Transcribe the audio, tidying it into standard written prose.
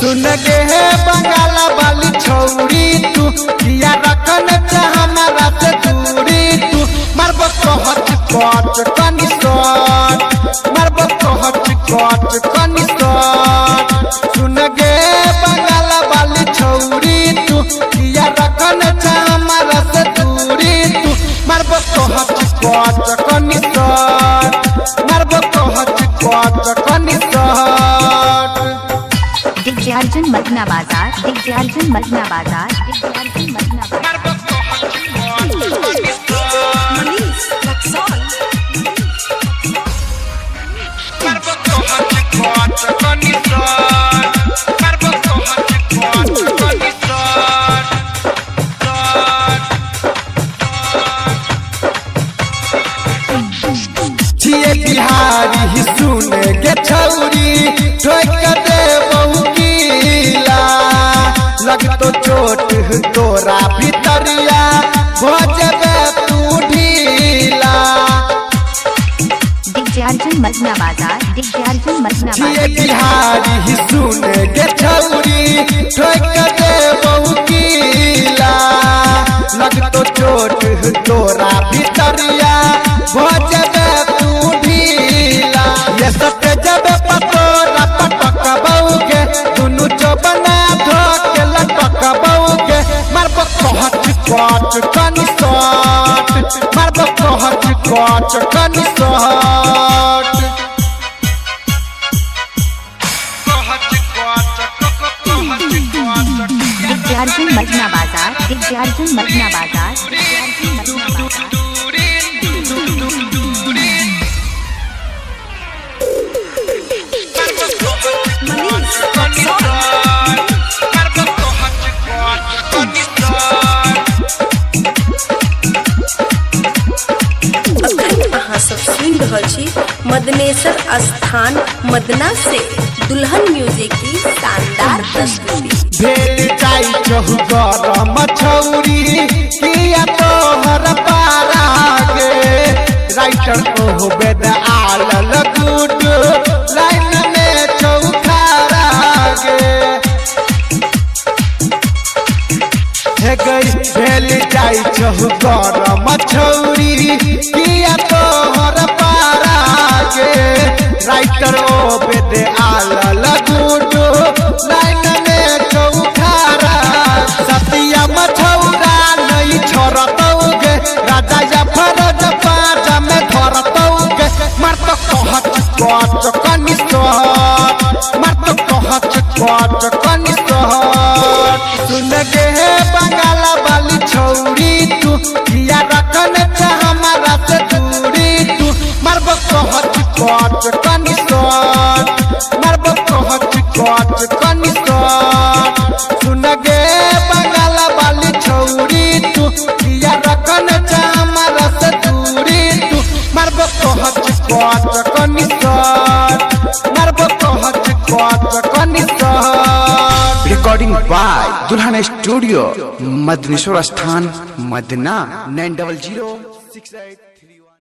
सुन गे है बंगाला वाली छौरी तू किया रखन चाह हमारा से दूरी तू मरब कहत कट कनी सट मरब कहत कट कनी सट सुन गे बंगाला वाली छौरी तू किया रखन चाह हमारा से दूरी तू मरब कहत कट कनी सट मरब कहत कट कनी सट डीजे अर्जुन मदना बाजार डीजे अर्जुन मदना बाजार डीजे अर्जुन मदना बाजार बिहारी ही सुने गे छौरी ठोक दे बहु कीला लग तो चोट तोरा भितरिया भजबे तू ढीला डीजे अर्जुन मदना बाजार डीजे अर्जुन मदना बाजार बिहारी ही सुने गे छौरी ठोक दे बहु कीला लग तो चोट तोरा भितरिया भजबे तू ढीला ये सब जब पतोरा पटक बउगे दुनु चबना धोक लटक बउगे मरब कहत कट कनी सट मरब कहत कट कनी सट डीजे अर्जुन मदना बाजार डीजे अर्जुन मदना बाजार डीजे अर्जुन मदना बाजार मदनेश्वर स्थान मदना से दुल्हन म्यूजिक की शानदार प्रस्तुति भेल जाई चहु गरम छौरी किया तोहर पारा गे राइटर ओह बेद आलल गुड लाइन में चौखारा गे हे गई भेल जाई चहु गरम छौरी किया तोहर पारा गे राइटर ओ बेद आलल गुड लाइन में चौखारा सतिया मछौरा नहीं छोड़तौगे राजा या फरज पाजा में धरतौगे मर्द कहत कट कनी सट मर्द कहत कट कनी सट सुन गे हे बंगाला वाली छौरी तू किया रखन चाह हमारा से दूरी तू मरब कहत कट कनी सट मरब कहत कट कनी सट सुन गे बंगाला वाली छौरी तू किया रखन चाह हमारा से दूरी तू मरब कहत कट कनी सट मरब कहत कट कनी सट रिकॉर्डिंग बाय दुल्हन स्टूडियो मदनेश्वर स्थान मदना 900683